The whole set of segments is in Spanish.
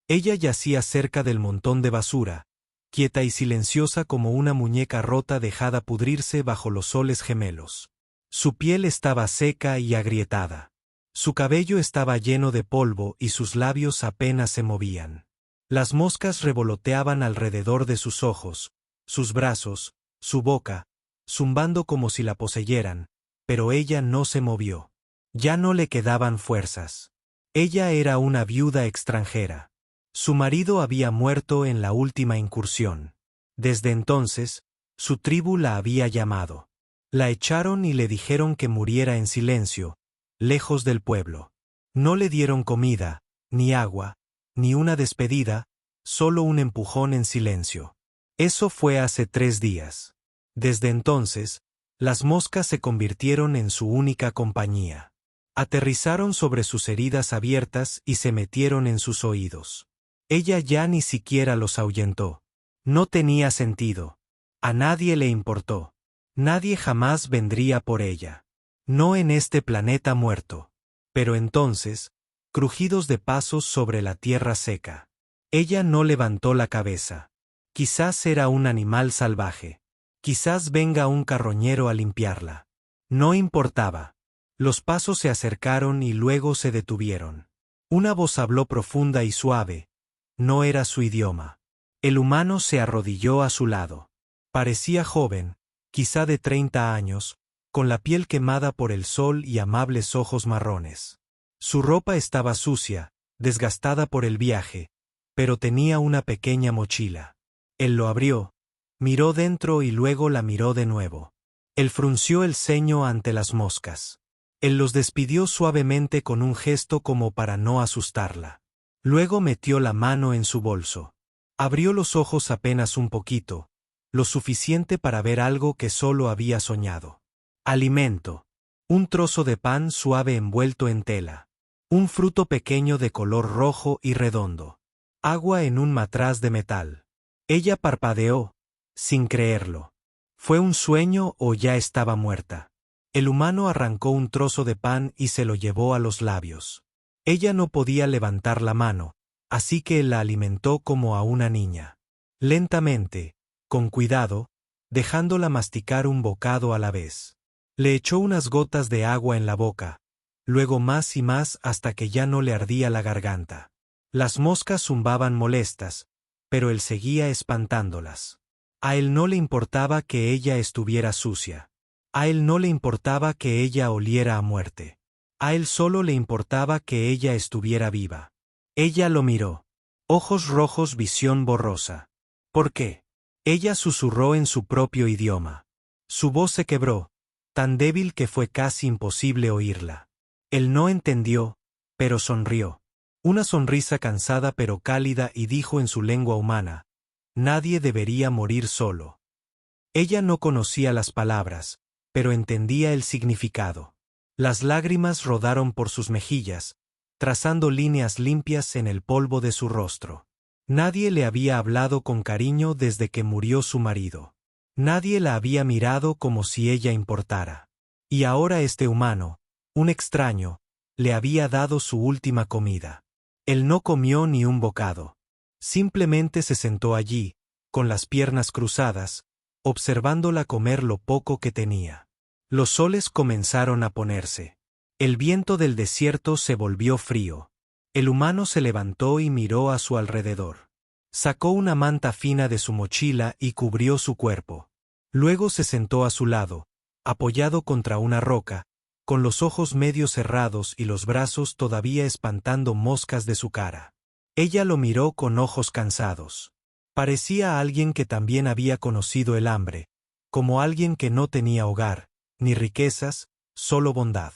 Ella yacía cerca del montón de basura, quieta y silenciosa como una muñeca rota dejada pudrirse bajo los soles gemelos. Su piel estaba seca y agrietada. Su cabello estaba lleno de polvo y sus labios apenas se movían. Las moscas revoloteaban alrededor de sus ojos, sus brazos, su boca, zumbando como si la poseyeran, pero ella no se movió. Ya no le quedaban fuerzas. Ella era una viuda extranjera. Su marido había muerto en la última incursión. Desde entonces, su tribu la había llamado. La echaron y le dijeron que muriera en silencio, lejos del pueblo. No le dieron comida, ni agua, ni una despedida, solo un empujón en silencio. Eso fue hace 3 días. Desde entonces, las moscas se convirtieron en su única compañía. Aterrizaron sobre sus heridas abiertas y se metieron en sus oídos. Ella ya ni siquiera los ahuyentó. No tenía sentido. A nadie le importó. Nadie jamás vendría por ella. No en este planeta muerto. Pero entonces, crujidos de pasos sobre la tierra seca. Ella no levantó la cabeza. Quizás era un animal salvaje. Quizás venga un carroñero a limpiarla. No importaba. Los pasos se acercaron y luego se detuvieron. Una voz habló profunda y suave. No era su idioma. El humano se arrodilló a su lado. Parecía joven, quizá de 30 años, con la piel quemada por el sol y amables ojos marrones. Su ropa estaba sucia, desgastada por el viaje, pero tenía una pequeña mochila. Él lo abrió, miró dentro y luego la miró de nuevo. Él frunció el ceño ante las moscas. Él los despidió suavemente con un gesto como para no asustarla. Luego metió la mano en su bolso. Abrió los ojos apenas un poquito, lo suficiente para ver algo que solo había soñado. Alimento. Un trozo de pan suave envuelto en tela. Un fruto pequeño de color rojo y redondo. Agua en un matraz de metal. Ella parpadeó, sin creerlo. ¿Fue un sueño o ya estaba muerta? El humano arrancó un trozo de pan y se lo llevó a los labios. Ella no podía levantar la mano, así que la alimentó como a una niña. Lentamente, con cuidado, dejándola masticar un bocado a la vez. Le echó unas gotas de agua en la boca, luego más y más hasta que ya no le ardía la garganta. Las moscas zumbaban molestas, pero él seguía espantándolas. A él no le importaba que ella estuviera sucia. A él no le importaba que ella oliera a muerte. A él solo le importaba que ella estuviera viva. Ella lo miró. Ojos rojos, visión borrosa. ¿Por qué? Ella susurró en su propio idioma. Su voz se quebró, tan débil que fue casi imposible oírla. Él no entendió, pero sonrió. Una sonrisa cansada pero cálida y dijo en su lengua humana: nadie debería morir solo. Ella no conocía las palabras, pero entendía el significado. Las lágrimas rodaron por sus mejillas, trazando líneas limpias en el polvo de su rostro. Nadie le había hablado con cariño desde que murió su marido. Nadie la había mirado como si ella importara. Y ahora este humano, un extraño, le había dado su última comida. Él no comió ni un bocado. Simplemente se sentó allí, con las piernas cruzadas, observándola comer lo poco que tenía. Los soles comenzaron a ponerse. El viento del desierto se volvió frío. El humano se levantó y miró a su alrededor. Sacó una manta fina de su mochila y cubrió su cuerpo. Luego se sentó a su lado, apoyado contra una roca, con los ojos medio cerrados y los brazos todavía espantando moscas de su cara. Ella lo miró con ojos cansados. Parecía alguien que también había conocido el hambre, como alguien que no tenía hogar, ni riquezas, solo bondad.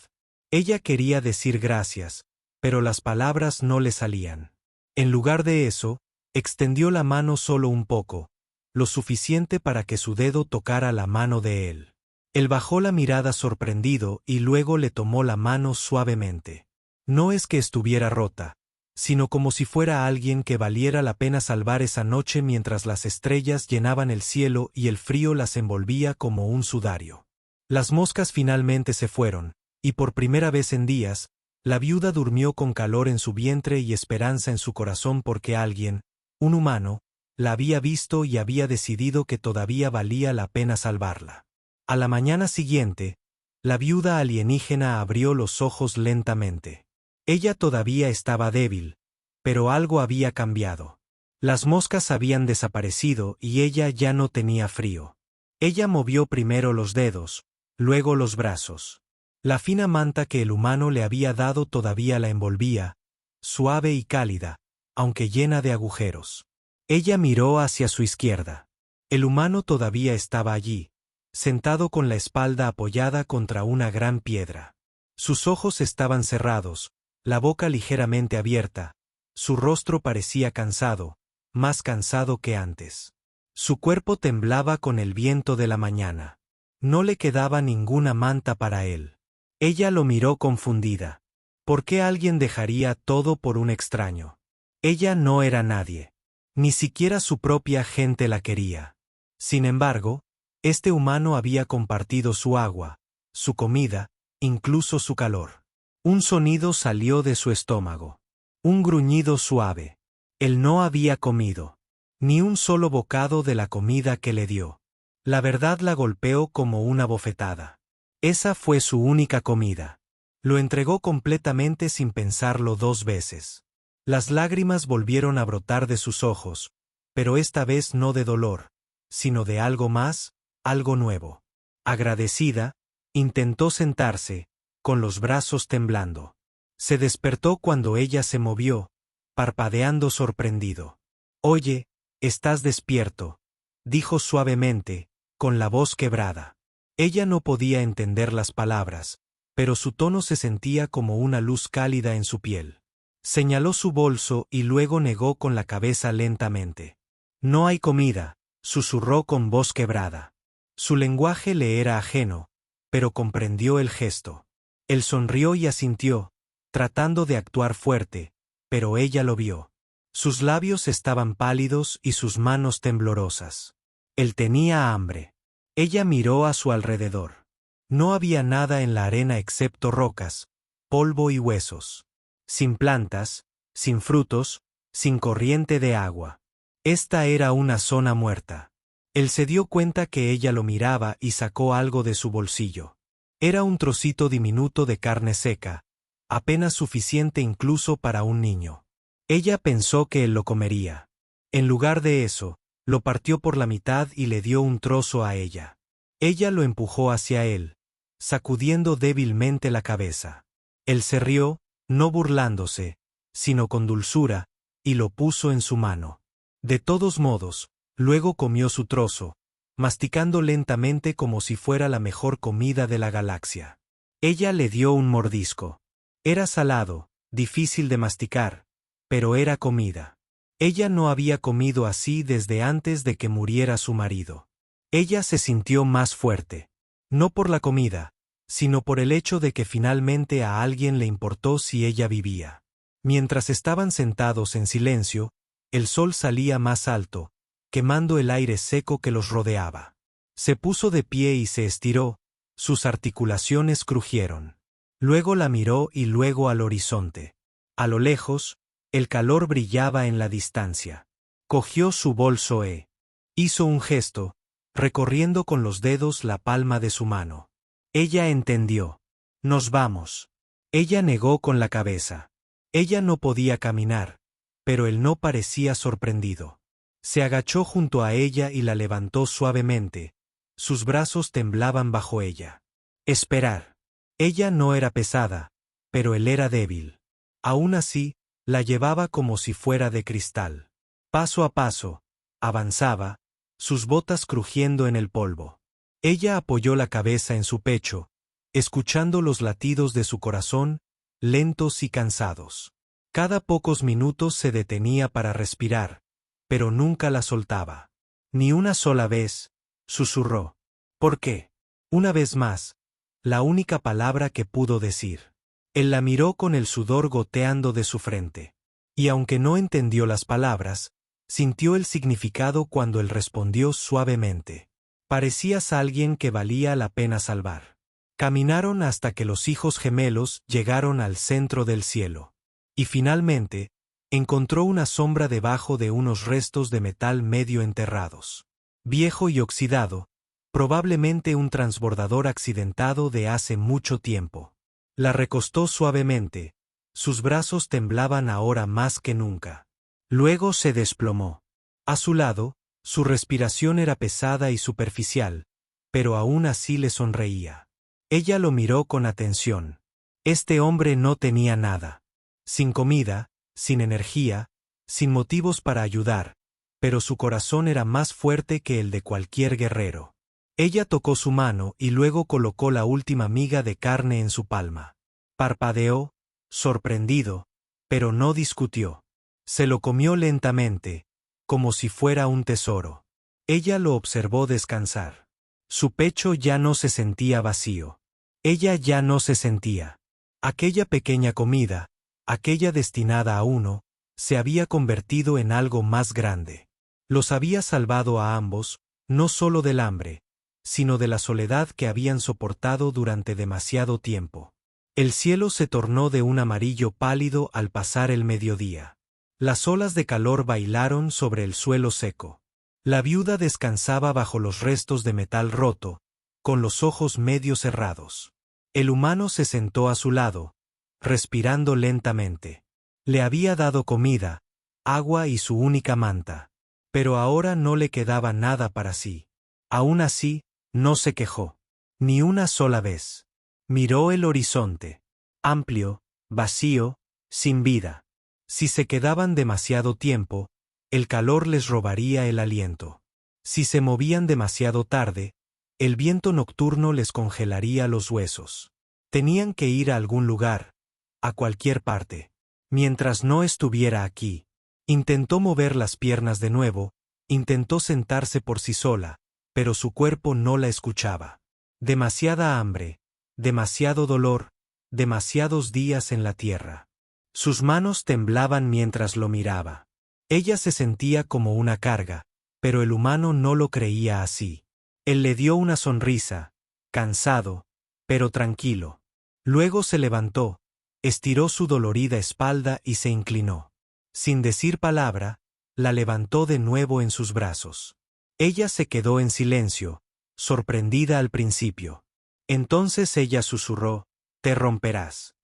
Ella quería decir gracias, pero las palabras no le salían. En lugar de eso, extendió la mano solo un poco, lo suficiente para que su dedo tocara la mano de él. Él bajó la mirada sorprendido y luego le tomó la mano suavemente. No es que estuviera rota, sino como si fuera alguien que valiera la pena salvar esa noche mientras las estrellas llenaban el cielo y el frío las envolvía como un sudario. Las moscas finalmente se fueron, y por primera vez en días, La viuda durmió con calor en su vientre y esperanza en su corazón porque alguien, un humano, la había visto y había decidido que todavía valía la pena salvarla. A la mañana siguiente, la viuda alienígena abrió los ojos lentamente. Ella todavía estaba débil, pero algo había cambiado. Las moscas habían desaparecido y ella ya no tenía frío. Ella movió primero los dedos, luego los brazos. La fina manta que el humano le había dado todavía la envolvía, suave y cálida, aunque llena de agujeros. Ella miró hacia su izquierda. El humano todavía estaba allí, sentado con la espalda apoyada contra una gran piedra. Sus ojos estaban cerrados, la boca ligeramente abierta, su rostro parecía cansado, más cansado que antes. Su cuerpo temblaba con el viento de la mañana. No le quedaba ninguna manta para él. Ella lo miró confundida. ¿Por qué alguien dejaría todo por un extraño? Ella no era nadie. Ni siquiera su propia gente la quería. Sin embargo, este humano había compartido su agua, su comida, incluso su calor. Un sonido salió de su estómago. Un gruñido suave. Él no había comido ni un solo bocado de la comida que le dio. La verdad la golpeó como una bofetada. Esa fue su única comida. Lo entregó completamente sin pensarlo 2 veces. Las lágrimas volvieron a brotar de sus ojos, pero esta vez no de dolor, sino de algo más, algo nuevo. Agradecida, intentó sentarse, con los brazos temblando. Se despertó cuando ella se movió, parpadeando sorprendido. «Oye, estás despierto», dijo suavemente, con la voz quebrada. Ella no podía entender las palabras, pero su tono se sentía como una luz cálida en su piel. Señaló su bolso y luego negó con la cabeza lentamente. «No hay comida», susurró con voz quebrada. Su lenguaje le era ajeno, pero comprendió el gesto. Él sonrió y asintió, tratando de actuar fuerte, pero ella lo vio. Sus labios estaban pálidos y sus manos temblorosas. Él tenía hambre. Ella miró a su alrededor. No había nada en la arena excepto rocas, polvo y huesos. Sin plantas, sin frutos, sin corriente de agua. Esta era una zona muerta. Él se dio cuenta que ella lo miraba y sacó algo de su bolsillo. Era un trocito diminuto de carne seca, apenas suficiente incluso para un niño. Ella pensó que él lo comería. En lugar de eso, lo partió por la mitad y le dio un trozo a ella. Ella lo empujó hacia él, sacudiendo débilmente la cabeza. Él se rió, no burlándose, sino con dulzura, y lo puso en su mano. De todos modos, luego comió su trozo, masticando lentamente como si fuera la mejor comida de la galaxia. Ella le dio un mordisco. Era salado, difícil de masticar, pero era comida. Ella no había comido así desde antes de que muriera su marido. Ella se sintió más fuerte. No por la comida, sino por el hecho de que finalmente a alguien le importó si ella vivía. Mientras estaban sentados en silencio, el sol salía más alto, quemando el aire seco que los rodeaba. Se puso de pie y se estiró, sus articulaciones crujieron. Luego la miró y luego al horizonte. A lo lejos, el calor brillaba en la distancia. Cogió su bolso e hizo un gesto, recorriendo con los dedos la palma de su mano. Ella entendió. «Nos vamos». Ella negó con la cabeza. Ella no podía caminar, pero él no parecía sorprendido. Se agachó junto a ella y la levantó suavemente. Sus brazos temblaban bajo ella. Esperar. Ella no era pesada, pero él era débil. Aún así, la llevaba como si fuera de cristal. Paso a paso, avanzaba, sus botas crujiendo en el polvo. Ella apoyó la cabeza en su pecho, escuchando los latidos de su corazón, lentos y cansados. Cada pocos minutos se detenía para respirar, pero nunca la soltaba. Ni una sola vez, susurró. «¿Por qué?». Una vez más, la única palabra que pudo decir. Él la miró con el sudor goteando de su frente. Y aunque no entendió las palabras, sintió el significado cuando él respondió suavemente. «Parecías alguien que valía la pena salvar». Caminaron hasta que los hijos gemelos llegaron al centro del cielo. Y finalmente, encontró una sombra debajo de unos restos de metal medio enterrados. Viejo y oxidado, probablemente un transbordador accidentado de hace mucho tiempo. La recostó suavemente, sus brazos temblaban ahora más que nunca. Luego se desplomó. A su lado, su respiración era pesada y superficial, pero aún así le sonreía. Ella lo miró con atención. Este hombre no tenía nada. Sin comida, sin energía, sin motivos para ayudar, pero su corazón era más fuerte que el de cualquier guerrero. Ella tocó su mano y luego colocó la última miga de carne en su palma. Parpadeó, sorprendido, pero no discutió. Se lo comió lentamente, como si fuera un tesoro. Ella lo observó descansar. Su pecho ya no se sentía vacío. Ella ya no se sentía. Aquella pequeña comida, aquella destinada a uno, se había convertido en algo más grande. Los había salvado a ambos, no solo del hambre, sino de la soledad que habían soportado durante demasiado tiempo. El cielo se tornó de un amarillo pálido al pasar el mediodía. Las olas de calor bailaron sobre el suelo seco. La viuda descansaba bajo los restos de metal roto, con los ojos medio cerrados. El humano se sentó a su lado, respirando lentamente. Le había dado comida, agua y su única manta. Pero ahora no le quedaba nada para sí. Aún así, no se quejó. Ni una sola vez. Miró el horizonte. Amplio, vacío, sin vida. Si se quedaban demasiado tiempo, el calor les robaría el aliento. Si se movían demasiado tarde, el viento nocturno les congelaría los huesos. Tenían que ir a algún lugar, a cualquier parte. Mientras no estuviera aquí. Intentó mover las piernas de nuevo, intentó sentarse por sí sola, pero su cuerpo no la escuchaba. Demasiada hambre, demasiado dolor, demasiados días en la tierra. Sus manos temblaban mientras lo miraba. Ella se sentía como una carga, pero el humano no lo creía así. Él le dio una sonrisa, cansado, pero tranquilo. Luego se levantó, estiró su dolorida espalda y se inclinó. Sin decir palabra, la levantó de nuevo en sus brazos. Ella se quedó en silencio, sorprendida al principio. Entonces ella susurró, «Te romperás».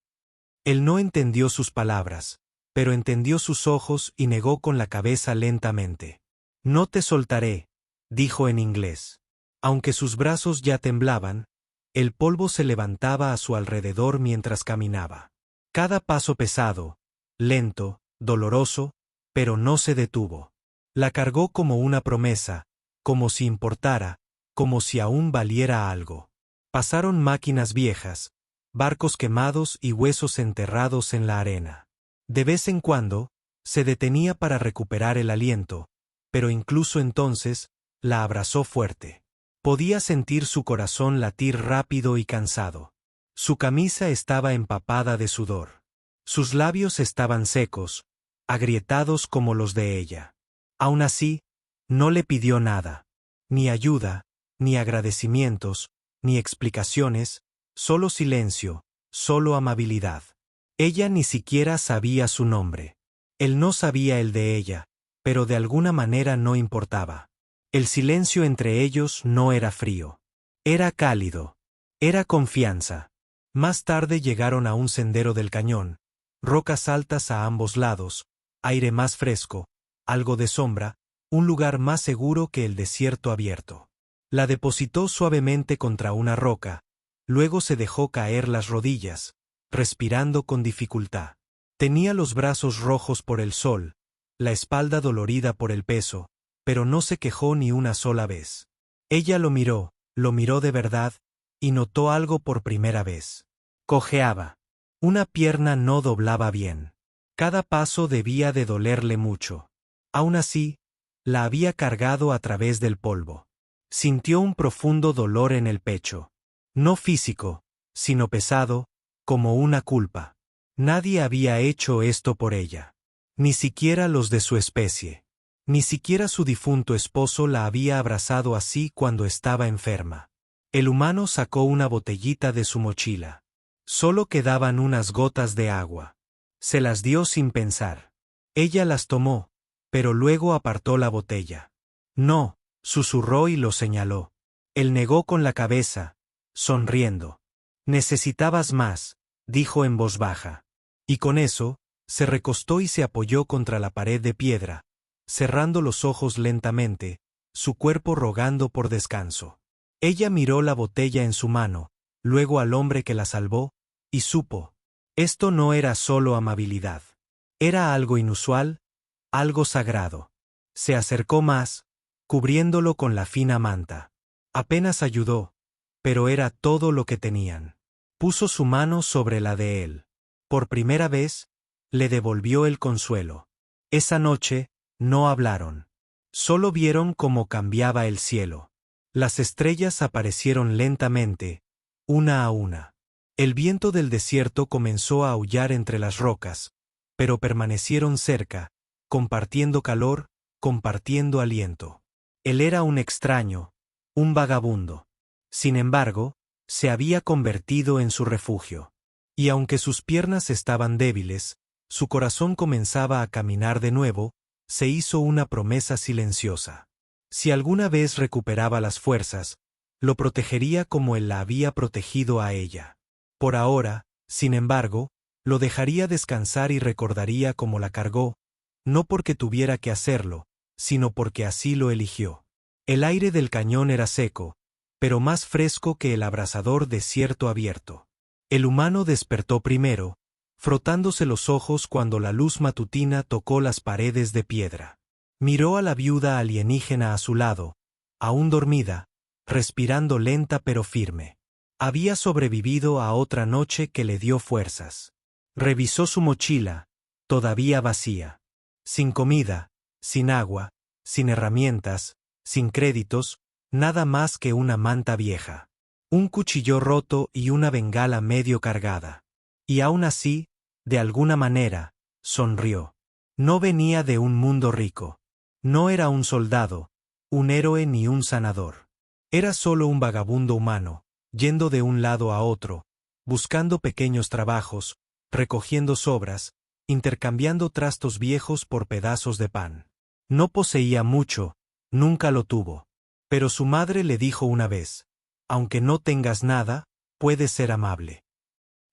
Él no entendió sus palabras, pero entendió sus ojos y negó con la cabeza lentamente. «No te soltaré», dijo en inglés. Aunque sus brazos ya temblaban, el polvo se levantaba a su alrededor mientras caminaba. Cada paso pesado, lento, doloroso, pero no se detuvo. La cargó como una promesa, como si importara, como si aún valiera algo. Pasaron máquinas viejas, barcos quemados y huesos enterrados en la arena. De vez en cuando, se detenía para recuperar el aliento, pero incluso entonces, la abrazó fuerte. Podía sentir su corazón latir rápido y cansado. Su camisa estaba empapada de sudor. Sus labios estaban secos, agrietados como los de ella. Aún así, no le pidió nada. Ni ayuda, ni agradecimientos, ni explicaciones, solo silencio, solo amabilidad. Ella ni siquiera sabía su nombre. Él no sabía el de ella, pero de alguna manera no importaba. El silencio entre ellos no era frío. Era cálido. Era confianza. Más tarde llegaron a un sendero del cañón, rocas altas a ambos lados, aire más fresco, algo de sombra, un lugar más seguro que el desierto abierto. La depositó suavemente contra una roca, luego se dejó caer las rodillas, respirando con dificultad. Tenía los brazos rojos por el sol, la espalda dolorida por el peso, pero no se quejó ni una sola vez. Ella lo miró de verdad, y notó algo por primera vez. Cojeaba. Una pierna no doblaba bien. Cada paso debía de dolerle mucho. Aún así, la había cargado a través del polvo. Sintió un profundo dolor en el pecho. No físico, sino pesado, como una culpa. Nadie había hecho esto por ella. Ni siquiera los de su especie. Ni siquiera su difunto esposo la había abrazado así cuando estaba enferma. El humano sacó una botellita de su mochila. Solo quedaban unas gotas de agua. Se las dio sin pensar. Ella las tomó, pero luego apartó la botella. No, susurró y lo señaló. Él negó con la cabeza, sonriendo. Necesitabas más, dijo en voz baja. Y con eso, se recostó y se apoyó contra la pared de piedra, cerrando los ojos lentamente, su cuerpo rogando por descanso. Ella miró la botella en su mano, luego al hombre que la salvó, y supo. Esto no era solo amabilidad. Era algo inusual, algo sagrado. Se acercó más, cubriéndolo con la fina manta. Apenas ayudó, pero era todo lo que tenían. Puso su mano sobre la de él. Por primera vez, le devolvió el consuelo. Esa noche, no hablaron. Solo vieron cómo cambiaba el cielo. Las estrellas aparecieron lentamente, una a una. El viento del desierto comenzó a aullar entre las rocas, pero permanecieron cerca, compartiendo calor, compartiendo aliento. Él era un extraño, un vagabundo. Sin embargo, se había convertido en su refugio. Y aunque sus piernas estaban débiles, su corazón comenzaba a caminar de nuevo, se hizo una promesa silenciosa. Si alguna vez recuperaba las fuerzas, lo protegería como él la había protegido a ella. Por ahora, sin embargo, lo dejaría descansar y recordaría cómo la cargó, no porque tuviera que hacerlo, sino porque así lo eligió. El aire del cañón era seco, pero más fresco que el abrasador desierto abierto. El humano despertó primero, frotándose los ojos cuando la luz matutina tocó las paredes de piedra. Miró a la viuda alienígena a su lado, aún dormida, respirando lenta pero firme. Había sobrevivido a otra noche que le dio fuerzas. Revisó su mochila, todavía vacía. Sin comida, sin agua, sin herramientas, sin créditos, nada más que una manta vieja. Un cuchillo roto y una bengala medio cargada. Y aún así, de alguna manera, sonrió. No venía de un mundo rico. No era un soldado, un héroe ni un sanador. Era solo un vagabundo humano, yendo de un lado a otro, buscando pequeños trabajos, recogiendo sobras, intercambiando trastos viejos por pedazos de pan. No poseía mucho, nunca lo tuvo. Pero su madre le dijo una vez: aunque no tengas nada, puedes ser amable.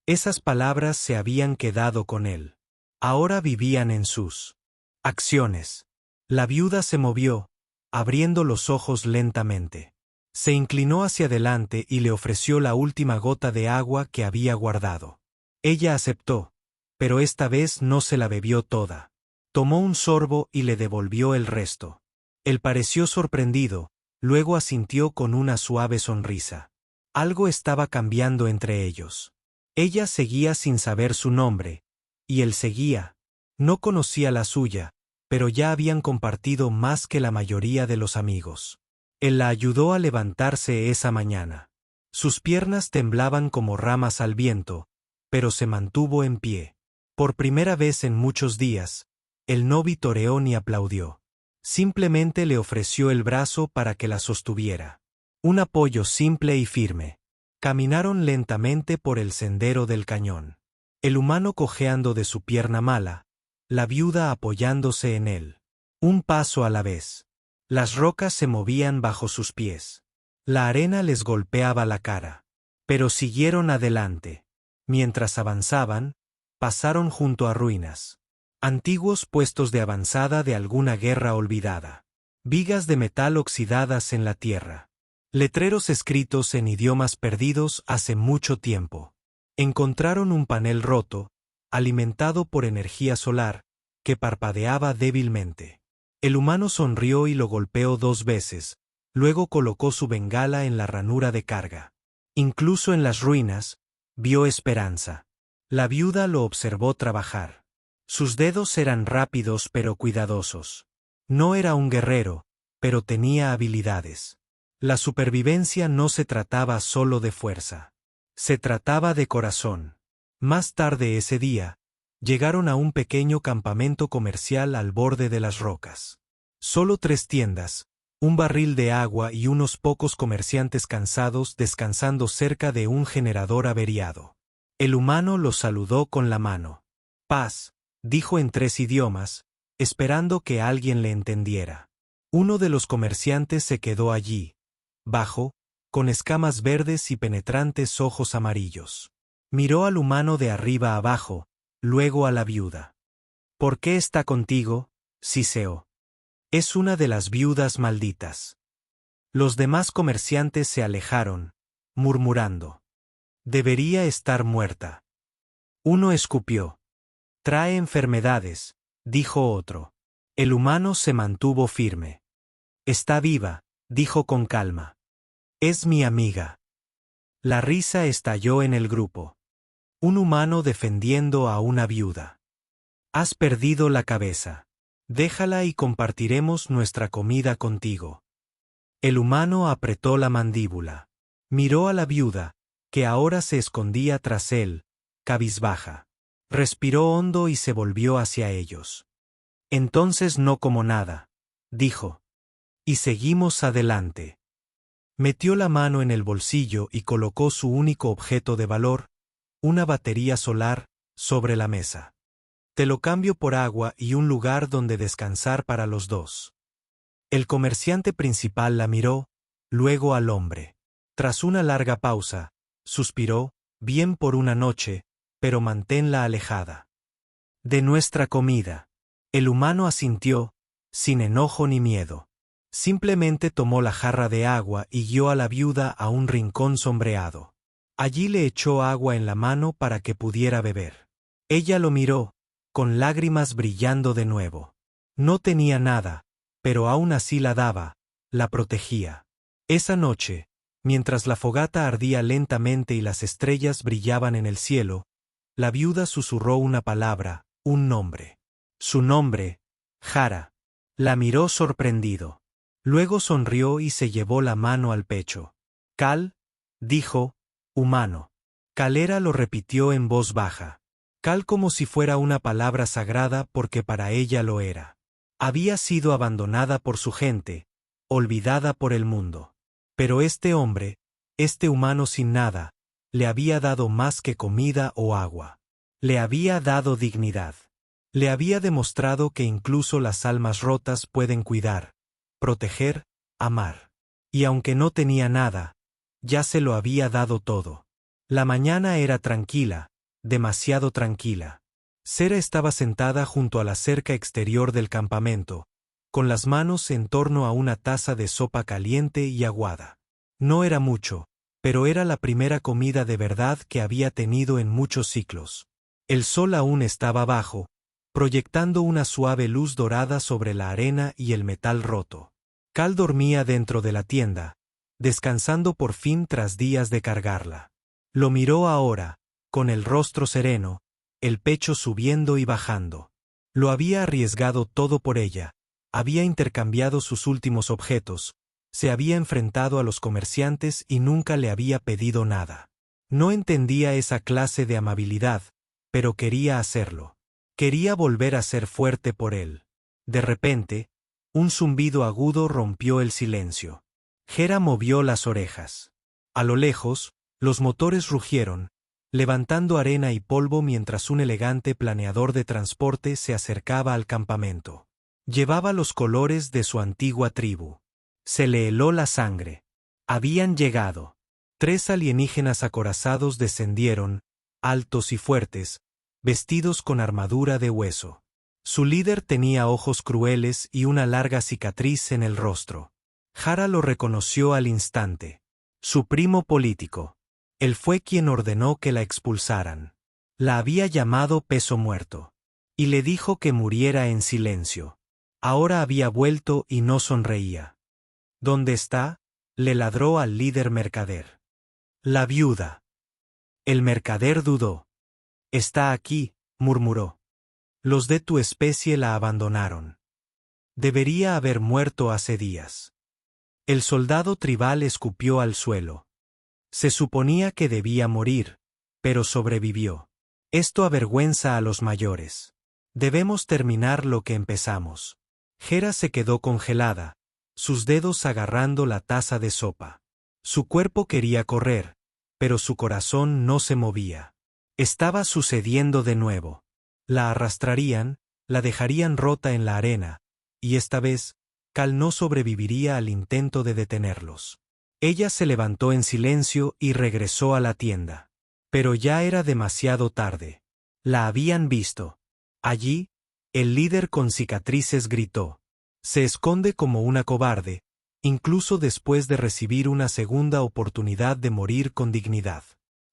Esas palabras se habían quedado con él. Ahora vivían en sus acciones. La viuda se movió, abriendo los ojos lentamente. Se inclinó hacia adelante y le ofreció la última gota de agua que había guardado. Ella aceptó, pero esta vez no se la bebió toda. Tomó un sorbo y le devolvió el resto. Él pareció sorprendido, luego asintió con una suave sonrisa. Algo estaba cambiando entre ellos. Ella seguía sin saber su nombre, y él seguía. No conocía la suya, pero ya habían compartido más que la mayoría de los amigos. Él la ayudó a levantarse esa mañana. Sus piernas temblaban como ramas al viento, pero se mantuvo en pie. Por primera vez en muchos días, él no vitoreó ni aplaudió. Simplemente le ofreció el brazo para que la sostuviera. Un apoyo simple y firme. Caminaron lentamente por el sendero del cañón. El humano cojeando de su pierna mala, la viuda apoyándose en él. Un paso a la vez. Las rocas se movían bajo sus pies. La arena les golpeaba la cara. Pero siguieron adelante. Mientras avanzaban, pasaron junto a ruinas. Antiguos puestos de avanzada de alguna guerra olvidada. Vigas de metal oxidadas en la tierra. Letreros escritos en idiomas perdidos hace mucho tiempo. Encontraron un panel roto, alimentado por energía solar, que parpadeaba débilmente. El humano sonrió y lo golpeó 2 veces, luego colocó su bengala en la ranura de carga. Incluso en las ruinas, vio esperanza. La viuda lo observó trabajar. Sus dedos eran rápidos pero cuidadosos. No era un guerrero, pero tenía habilidades. La supervivencia no se trataba solo de fuerza. Se trataba de corazón. Más tarde ese día, llegaron a un pequeño campamento comercial al borde de las rocas. Solo 3 tiendas, un barril de agua y unos pocos comerciantes cansados descansando cerca de un generador averiado. El humano los saludó con la mano. Paz, dijo en 3 idiomas, esperando que alguien le entendiera. Uno de los comerciantes se quedó allí, bajo, con escamas verdes y penetrantes ojos amarillos. Miró al humano de arriba abajo, luego a la viuda. ¿Por qué está contigo, Siseo? Es una de las viudas malditas. Los demás comerciantes se alejaron, murmurando. Debería estar muerta. Uno escupió. Trae enfermedades, dijo otro. El humano se mantuvo firme. Está viva, dijo con calma. Es mi amiga. La risa estalló en el grupo. Un humano defendiendo a una viuda. Has perdido la cabeza. Déjala y compartiremos nuestra comida contigo. El humano apretó la mandíbula. Miró a la viuda, que ahora se escondía tras él, cabizbaja. Respiró hondo y se volvió hacia ellos. Entonces no como nada, dijo. Y seguimos adelante. Metió la mano en el bolsillo y colocó su único objeto de valor, una batería solar, sobre la mesa. Te lo cambio por agua y un lugar donde descansar para los dos. El comerciante principal la miró, luego al hombre. Tras una larga pausa, suspiró, bien por una noche, pero manténla alejada. De nuestra comida. El humano asintió, sin enojo ni miedo. Simplemente tomó la jarra de agua y guió a la viuda a un rincón sombreado. Allí le echó agua en la mano para que pudiera beber. Ella lo miró, con lágrimas brillando de nuevo. No tenía nada, pero aún así la daba, la protegía. Esa noche, mientras la fogata ardía lentamente y las estrellas brillaban en el cielo, la viuda susurró una palabra, un nombre. Su nombre, Jara. La miró sorprendido. Luego sonrió y se llevó la mano al pecho. Cal, dijo, humano. Calera lo repitió en voz baja. Cal como si fuera una palabra sagrada porque para ella lo era. Había sido abandonada por su gente, olvidada por el mundo. Pero este hombre, este humano sin nada, le había dado más que comida o agua. Le había dado dignidad. Le había demostrado que incluso las almas rotas pueden cuidar, proteger, amar. Y aunque no tenía nada, ya se lo había dado todo. La mañana era tranquila, demasiado tranquila. Sera estaba sentada junto a la cerca exterior del campamento, con las manos en torno a una taza de sopa caliente y aguada. No era mucho, pero era la primera comida de verdad que había tenido en muchos ciclos. El sol aún estaba bajo, proyectando una suave luz dorada sobre la arena y el metal roto. Cal dormía dentro de la tienda, descansando por fin tras días de cargarla. Lo miró ahora, con el rostro sereno, el pecho subiendo y bajando. Lo había arriesgado todo por ella, había intercambiado sus últimos objetos, se había enfrentado a los comerciantes y nunca le había pedido nada. No entendía esa clase de amabilidad, pero quería hacerlo. Quería volver a ser fuerte por él. De repente, un zumbido agudo rompió el silencio. Hera movió las orejas. A lo lejos, los motores rugieron, levantando arena y polvo mientras un elegante planeador de transporte se acercaba al campamento. Llevaba los colores de su antigua tribu. Se le heló la sangre. Habían llegado. 3 alienígenas acorazados descendieron, altos y fuertes, vestidos con armadura de hueso. Su líder tenía ojos crueles y una larga cicatriz en el rostro. Jara lo reconoció al instante. Su primo político. Él fue quien ordenó que la expulsaran. La había llamado peso muerto. Y le dijo que muriera en silencio. Ahora había vuelto y no sonreía. ¿Dónde está? Le ladró al líder mercader. La viuda. El mercader dudó. Está aquí, murmuró. Los de tu especie la abandonaron. Debería haber muerto hace días. El soldado tribal escupió al suelo. Se suponía que debía morir, pero sobrevivió. Esto avergüenza a los mayores. Debemos terminar lo que empezamos. Hera se quedó congelada, sus dedos agarrando la taza de sopa. Su cuerpo quería correr, pero su corazón no se movía. Estaba sucediendo de nuevo. La arrastrarían, la dejarían rota en la arena, y esta vez, Cal no sobreviviría al intento de detenerlos. Ella se levantó en silencio y regresó a la tienda. Pero ya era demasiado tarde. La habían visto. Allí, el líder con cicatrices gritó. Se esconde como una cobarde, incluso después de recibir una segunda oportunidad de morir con dignidad.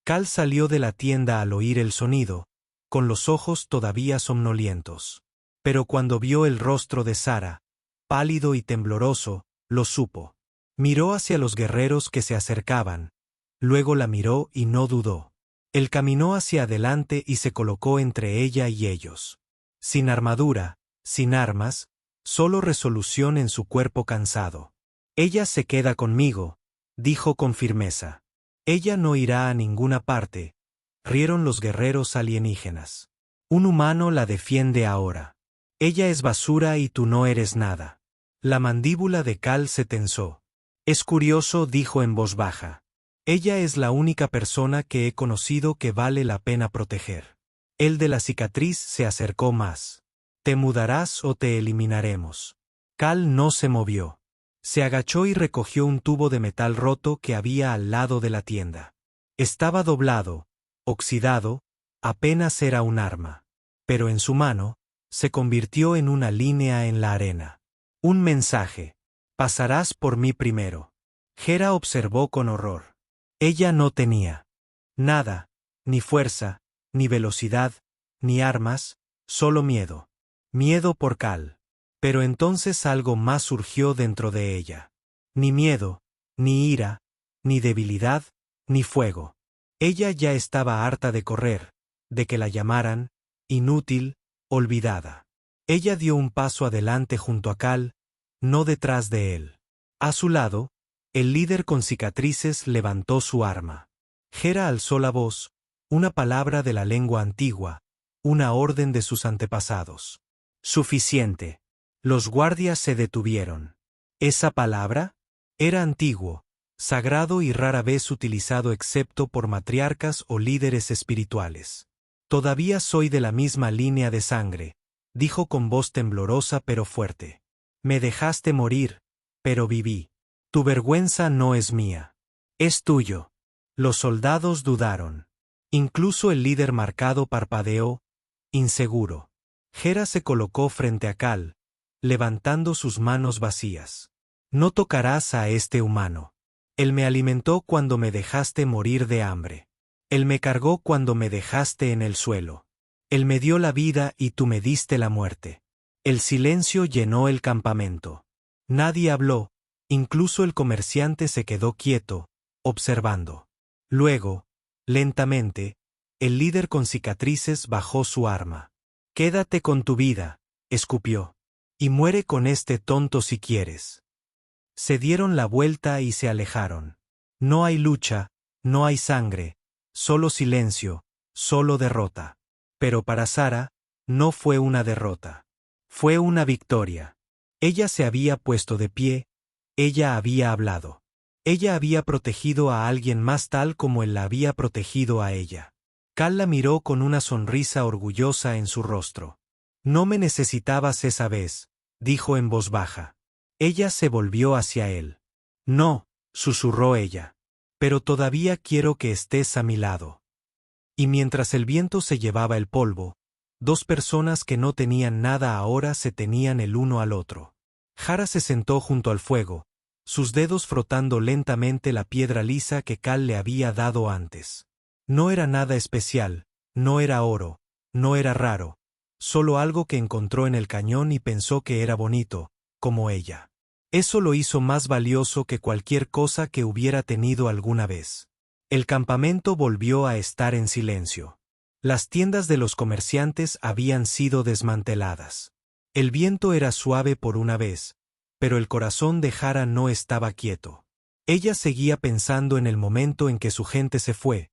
Cal salió de la tienda al oír el sonido, con los ojos todavía somnolientos. Pero cuando vio el rostro de Sara, pálido y tembloroso, lo supo. Miró hacia los guerreros que se acercaban, luego la miró y no dudó. Él caminó hacia adelante y se colocó entre ella y ellos. Sin armadura, sin armas, solo resolución en su cuerpo cansado. Ella se queda conmigo, dijo con firmeza. Ella no irá a ninguna parte, rieron los guerreros alienígenas. Un humano la defiende ahora. Ella es basura y tú no eres nada. La mandíbula de Cal se tensó. Es curioso, dijo en voz baja. Ella es la única persona que he conocido que vale la pena proteger. El de la cicatriz se acercó más. Te mudarás o te eliminaremos. Cal no se movió. Se agachó y recogió un tubo de metal roto que había al lado de la tienda. Estaba doblado, oxidado, apenas era un arma. Pero en su mano, se convirtió en una línea en la arena. Un mensaje. Pasarás por mí primero. Hera observó con horror. Ella no tenía nada, ni fuerza, ni velocidad, ni armas, solo miedo. Miedo por Cal. Pero entonces algo más surgió dentro de ella. Ni miedo, ni ira, ni debilidad, ni fuego. Ella ya estaba harta de correr, de que la llamaran, inútil, olvidada. Ella dio un paso adelante junto a Cal, no detrás de él. A su lado, el líder con cicatrices levantó su arma. Hera alzó la voz, una palabra de la lengua antigua, una orden de sus antepasados. Suficiente. Los guardias se detuvieron. ¿Esa palabra? Era antiguo, sagrado y rara vez utilizado excepto por matriarcas o líderes espirituales. Todavía soy de la misma línea de sangre, dijo con voz temblorosa pero fuerte. Me dejaste morir, pero viví. Tu vergüenza no es mía. Es tuyo. Los soldados dudaron. Incluso el líder marcado parpadeó, inseguro. Hera se colocó frente a Cal, levantando sus manos vacías. No tocarás a este humano. Él me alimentó cuando me dejaste morir de hambre. Él me cargó cuando me dejaste en el suelo. Él me dio la vida y tú me diste la muerte. El silencio llenó el campamento. Nadie habló, incluso el comerciante se quedó quieto, observando. Luego, lentamente, el líder con cicatrices bajó su arma. Quédate con tu vida, escupió. Y muere con este tonto si quieres. Se dieron la vuelta y se alejaron. No hay lucha, no hay sangre, solo silencio, solo derrota. Pero para Sara, no fue una derrota. Fue una victoria. Ella se había puesto de pie, ella había hablado. Ella había protegido a alguien más tal como él la había protegido a ella. Cal la miró con una sonrisa orgullosa en su rostro. No me necesitabas esa vez, dijo en voz baja. Ella se volvió hacia él. No, susurró ella. Pero todavía quiero que estés a mi lado. Y mientras el viento se llevaba el polvo, dos personas que no tenían nada ahora se tenían el uno al otro. Hera se sentó junto al fuego, sus dedos frotando lentamente la piedra lisa que Cal le había dado antes. No era nada especial, no era oro, no era raro, solo algo que encontró en el cañón y pensó que era bonito, como ella. Eso lo hizo más valioso que cualquier cosa que hubiera tenido alguna vez. El campamento volvió a estar en silencio. Las tiendas de los comerciantes habían sido desmanteladas. El viento era suave por una vez, pero el corazón de Hera no estaba quieto. Ella seguía pensando en el momento en que su gente se fue,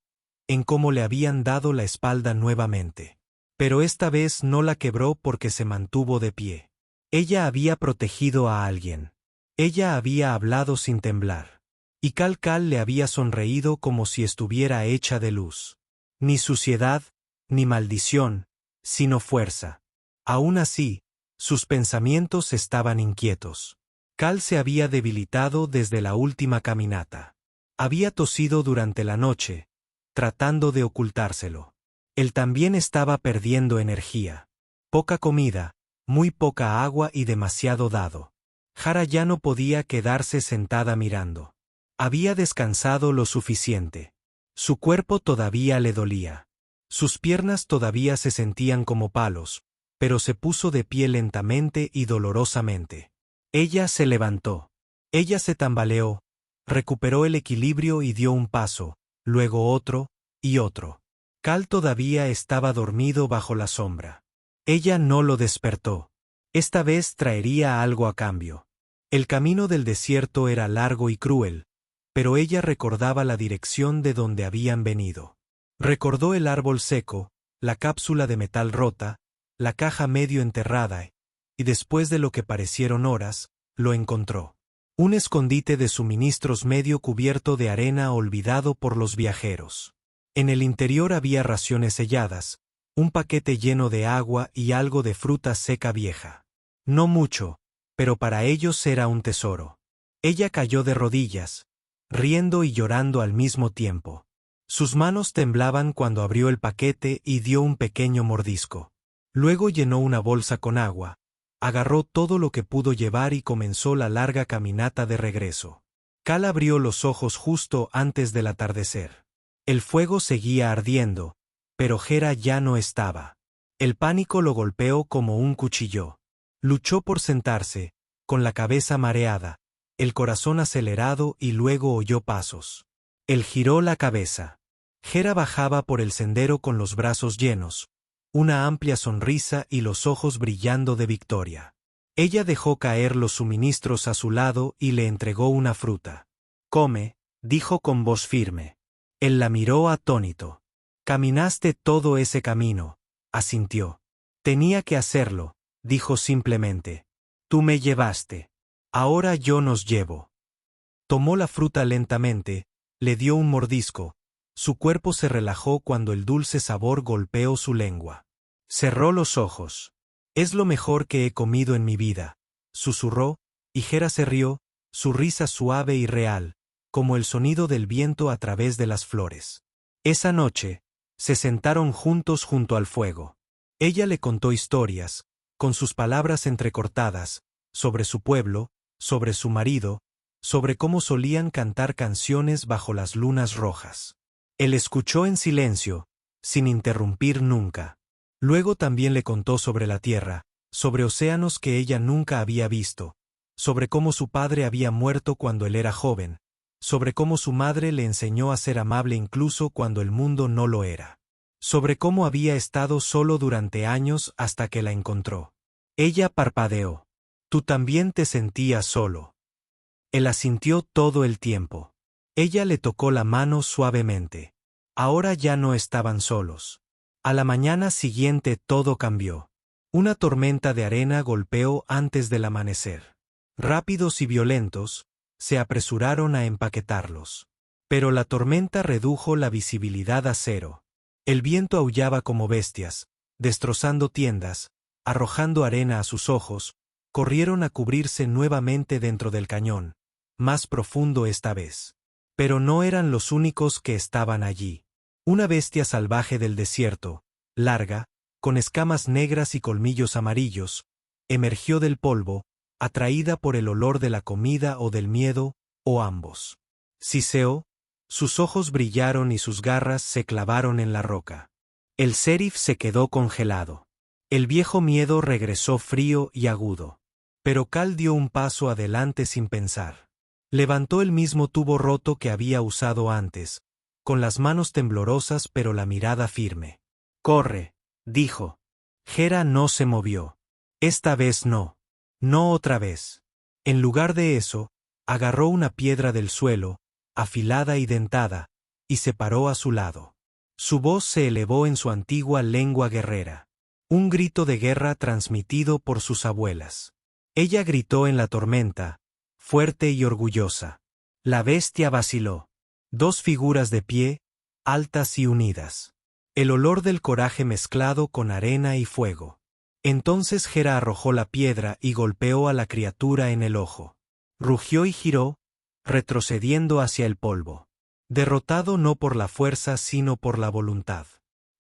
en cómo le habían dado la espalda nuevamente. Pero esta vez no la quebró porque se mantuvo de pie. Ella había protegido a alguien. Ella había hablado sin temblar. Y Cal Cal le había sonreído como si estuviera hecha de luz. Ni suciedad, ni maldición, sino fuerza. Aún así, sus pensamientos estaban inquietos. Cal se había debilitado desde la última caminata. Había tosido durante la noche, tratando de ocultárselo. Él también estaba perdiendo energía. Poca comida, muy poca agua y demasiado dado. Jara ya no podía quedarse sentada mirando. Había descansado lo suficiente. Su cuerpo todavía le dolía. Sus piernas todavía se sentían como palos, pero se puso de pie lentamente y dolorosamente. Ella se levantó. Ella se tambaleó, recuperó el equilibrio y dio un paso, luego otro, y otro. Cal todavía estaba dormido bajo la sombra. Ella no lo despertó. Esta vez traería algo a cambio. El camino del desierto era largo y cruel, pero ella recordaba la dirección de donde habían venido. Recordó el árbol seco, la cápsula de metal rota, la caja medio enterrada, y después de lo que parecieron horas, lo encontró. Un escondite de suministros medio cubierto de arena olvidado por los viajeros. En el interior había raciones selladas, un paquete lleno de agua y algo de fruta seca vieja. No mucho, pero para ellos era un tesoro. Ella cayó de rodillas, riendo y llorando al mismo tiempo. Sus manos temblaban cuando abrió el paquete y dio un pequeño mordisco. Luego llenó una bolsa con agua, agarró todo lo que pudo llevar y comenzó la larga caminata de regreso. Cal abrió los ojos justo antes del atardecer. El fuego seguía ardiendo, pero Hera ya no estaba. El pánico lo golpeó como un cuchillo. Luchó por sentarse, con la cabeza mareada, el corazón acelerado y luego oyó pasos. Él giró la cabeza. Hera bajaba por el sendero con los brazos llenos, una amplia sonrisa y los ojos brillando de victoria. Ella dejó caer los suministros a su lado y le entregó una fruta. «Come», dijo con voz firme. Él la miró atónito. «Caminaste todo ese camino», asintió. «Tenía que hacerlo», dijo simplemente. «Tú me llevaste. Ahora yo nos llevo». Tomó la fruta lentamente, le dio un mordisco. Su cuerpo se relajó cuando el dulce sabor golpeó su lengua. Cerró los ojos. «Es lo mejor que he comido en mi vida», susurró, y Hera se rió, su risa suave y real, como el sonido del viento a través de las flores. Esa noche, se sentaron juntos junto al fuego. Ella le contó historias, con sus palabras entrecortadas, sobre su pueblo, sobre su marido, sobre cómo solían cantar canciones bajo las lunas rojas. Él escuchó en silencio, sin interrumpir nunca. Luego también le contó sobre la tierra, sobre océanos que ella nunca había visto, sobre cómo su padre había muerto cuando él era joven, sobre cómo su madre le enseñó a ser amable incluso cuando el mundo no lo era, sobre cómo había estado solo durante años hasta que la encontró. Ella parpadeó. «Tú también te sentías solo». Él asintió todo el tiempo. Ella le tocó la mano suavemente. Ahora ya no estaban solos. A la mañana siguiente todo cambió. Una tormenta de arena golpeó antes del amanecer. Rápidos y violentos, se apresuraron a empaquetarlos. Pero la tormenta redujo la visibilidad a cero. El viento aullaba como bestias, destrozando tiendas, arrojando arena a sus ojos. Corrieron a cubrirse nuevamente dentro del cañón, más profundo esta vez. Pero no eran los únicos que estaban allí. Una bestia salvaje del desierto, larga, con escamas negras y colmillos amarillos, emergió del polvo, atraída por el olor de la comida o del miedo, o ambos. Siseó, sus ojos brillaron y sus garras se clavaron en la roca. El sheriff se quedó congelado. El viejo miedo regresó frío y agudo. Pero Cal dio un paso adelante sin pensar. Levantó el mismo tubo roto que había usado antes, con las manos temblorosas pero la mirada firme. «Corre», dijo. Hera no se movió. Esta vez no. No otra vez. En lugar de eso, agarró una piedra del suelo, afilada y dentada, y se paró a su lado. Su voz se elevó en su antigua lengua guerrera. Un grito de guerra transmitido por sus abuelas. Ella gritó en la tormenta, fuerte y orgullosa. La bestia vaciló. Dos figuras de pie, altas y unidas. El olor del coraje mezclado con arena y fuego. Entonces Hera arrojó la piedra y golpeó a la criatura en el ojo. Rugió y giró, retrocediendo hacia el polvo. Derrotado no por la fuerza sino por la voluntad.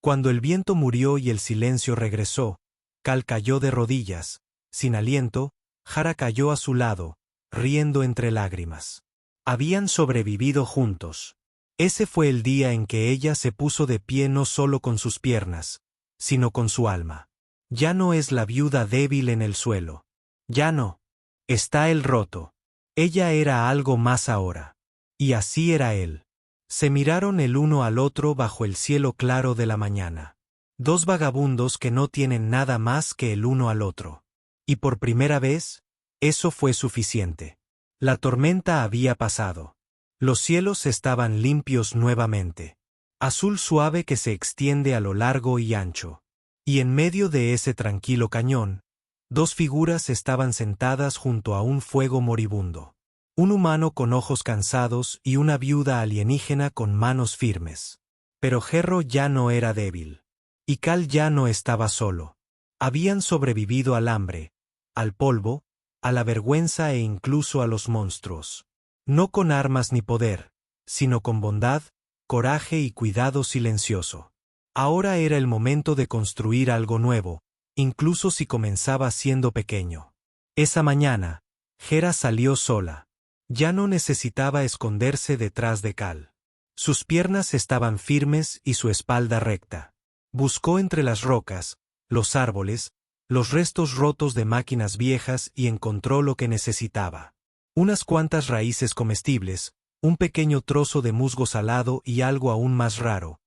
Cuando el viento murió y el silencio regresó, Kal cayó de rodillas, sin aliento. Hera cayó a su lado, riendo entre lágrimas. Habían sobrevivido juntos. Ese fue el día en que ella se puso de pie no solo con sus piernas, sino con su alma. Ya no es la viuda débil en el suelo. Ya no. Está el roto. Ella era algo más ahora. Y así era él. Se miraron el uno al otro bajo el cielo claro de la mañana. Dos vagabundos que no tienen nada más que el uno al otro. Y por primera vez, eso fue suficiente. La tormenta había pasado. Los cielos estaban limpios nuevamente. Azul suave que se extiende a lo largo y ancho. Y en medio de ese tranquilo cañón, dos figuras estaban sentadas junto a un fuego moribundo. Un humano con ojos cansados y una viuda alienígena con manos firmes. Pero Herro ya no era débil. Y Kal ya no estaba solo. Habían sobrevivido al hambre, al polvo, a la vergüenza e incluso a los monstruos. No con armas ni poder, sino con bondad, coraje y cuidado silencioso. Ahora era el momento de construir algo nuevo, incluso si comenzaba siendo pequeño. Esa mañana, Hera salió sola. Ya no necesitaba esconderse detrás de Kal. Sus piernas estaban firmes y su espalda recta. Buscó entre las rocas, los árboles, los restos rotos de máquinas viejas y encontró lo que necesitaba. Unas cuantas raíces comestibles, un pequeño trozo de musgo salado y algo aún más raro.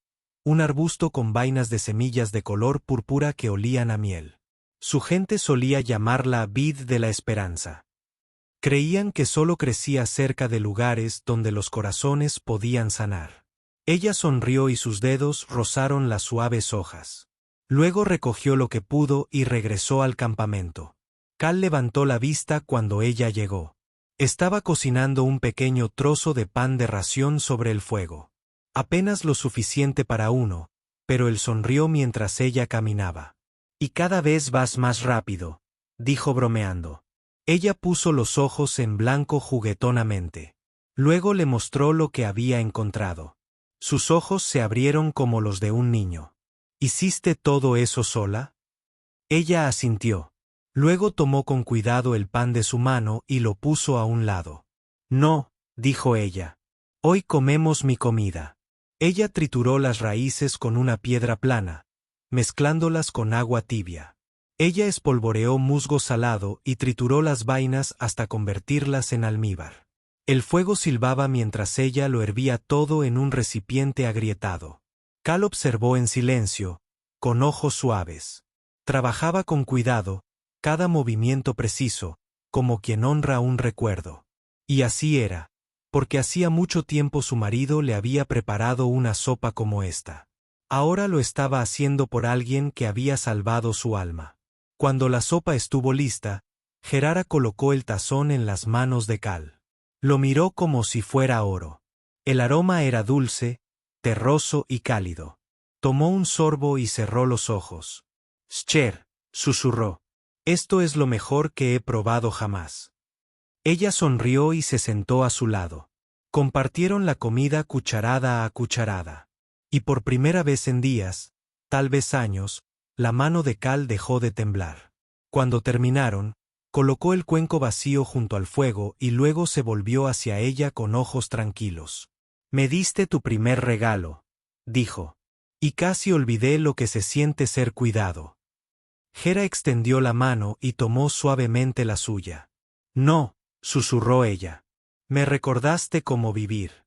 Un arbusto con vainas de semillas de color púrpura que olían a miel. Su gente solía llamarla vid de la esperanza. Creían que solo crecía cerca de lugares donde los corazones podían sanar. Ella sonrió y sus dedos rozaron las suaves hojas. Luego recogió lo que pudo y regresó al campamento. Kal levantó la vista cuando ella llegó. Estaba cocinando un pequeño trozo de pan de ración sobre el fuego. Apenas lo suficiente para uno, pero él sonrió mientras ella caminaba. Y cada vez vas más rápido, dijo bromeando. Ella puso los ojos en blanco juguetonamente. Luego le mostró lo que había encontrado. Sus ojos se abrieron como los de un niño. ¿Hiciste todo eso sola? Ella asintió. Luego tomó con cuidado el pan de su mano y lo puso a un lado. No, dijo ella. Hoy comemos mi comida. Ella trituró las raíces con una piedra plana, mezclándolas con agua tibia. Ella espolvoreó musgo salado y trituró las vainas hasta convertirlas en almíbar. El fuego silbaba mientras ella lo hervía todo en un recipiente agrietado. Kal observó en silencio, con ojos suaves. Trabajaba con cuidado, cada movimiento preciso, como quien honra un recuerdo. Y así era, porque hacía mucho tiempo su marido le había preparado una sopa como esta. Ahora lo estaba haciendo por alguien que había salvado su alma. Cuando la sopa estuvo lista, Gerara colocó el tazón en las manos de Kal. Lo miró como si fuera oro. El aroma era dulce, terroso y cálido. Tomó un sorbo y cerró los ojos. «Scher», susurró. «Esto es lo mejor que he probado jamás». Ella sonrió y se sentó a su lado. Compartieron la comida cucharada a cucharada. Y por primera vez en días, tal vez años, la mano de Kal dejó de temblar. Cuando terminaron, colocó el cuenco vacío junto al fuego y luego se volvió hacia ella con ojos tranquilos. «Me diste tu primer regalo», dijo. «Y casi olvidé lo que se siente ser cuidado». Hera extendió la mano y tomó suavemente la suya. «No», susurró ella. «Me recordaste cómo vivir».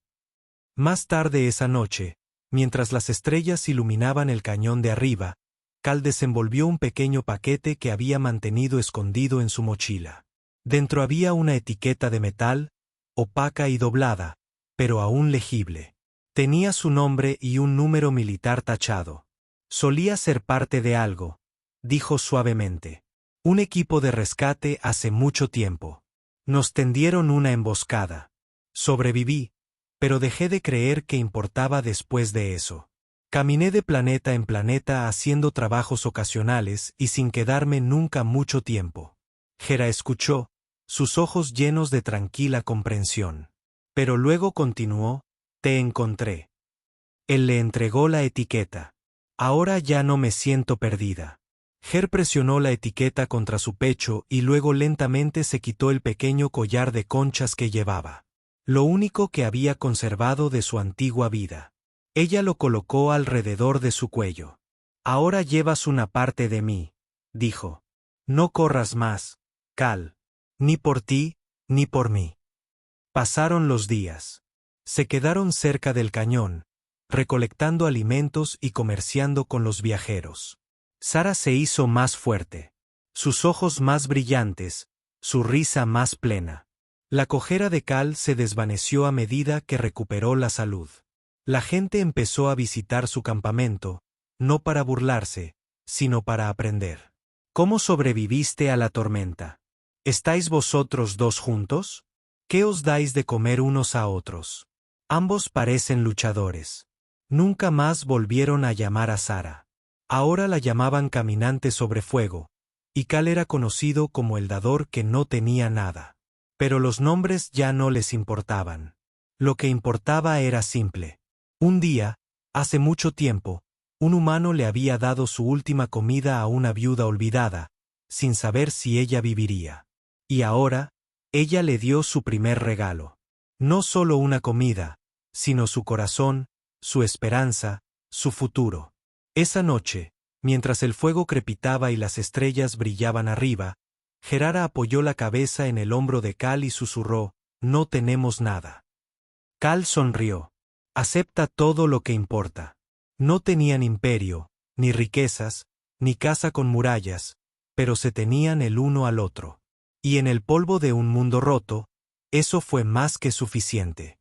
Más tarde esa noche, mientras las estrellas iluminaban el cañón de arriba, Kal desenvolvió un pequeño paquete que había mantenido escondido en su mochila. Dentro había una etiqueta de metal, opaca y doblada, pero aún legible. Tenía su nombre y un número militar tachado. «Solía ser parte de algo», dijo suavemente. «Un equipo de rescate hace mucho tiempo». Nos tendieron una emboscada. Sobreviví, pero dejé de creer que importaba después de eso. Caminé de planeta en planeta haciendo trabajos ocasionales y sin quedarme nunca mucho tiempo. Hera escuchó, sus ojos llenos de tranquila comprensión. Pero luego continuó, te encontré. Él le entregó la etiqueta. Ahora ya no me siento perdida. Her presionó la etiqueta contra su pecho y luego lentamente se quitó el pequeño collar de conchas que llevaba. Lo único que había conservado de su antigua vida. Ella lo colocó alrededor de su cuello. Ahora llevas una parte de mí, dijo. No corras más, Cal. Ni por ti, ni por mí. Pasaron los días. Se quedaron cerca del cañón, recolectando alimentos y comerciando con los viajeros. Sara se hizo más fuerte. Sus ojos más brillantes, su risa más plena. La cojera de Cal se desvaneció a medida que recuperó la salud. La gente empezó a visitar su campamento, no para burlarse, sino para aprender. ¿Cómo sobreviviste a la tormenta? ¿Estáis vosotros dos juntos? ¿Qué os dais de comer unos a otros? Ambos parecen luchadores. Nunca más volvieron a llamar a Sara. Ahora la llamaban caminante sobre fuego, y Cal era conocido como el dador que no tenía nada. Pero los nombres ya no les importaban. Lo que importaba era simple. Un día, hace mucho tiempo, un humano le había dado su última comida a una viuda olvidada, sin saber si ella viviría. Y ahora, ella le dio su primer regalo. No solo una comida, sino su corazón, su esperanza, su futuro. Esa noche, mientras el fuego crepitaba y las estrellas brillaban arriba, Gerara apoyó la cabeza en el hombro de Cal y susurró, no tenemos nada. Cal sonrió. Acepta todo lo que importa. No tenían imperio, ni riquezas, ni casa con murallas, pero se tenían el uno al otro. Y en el polvo de un mundo roto, eso fue más que suficiente.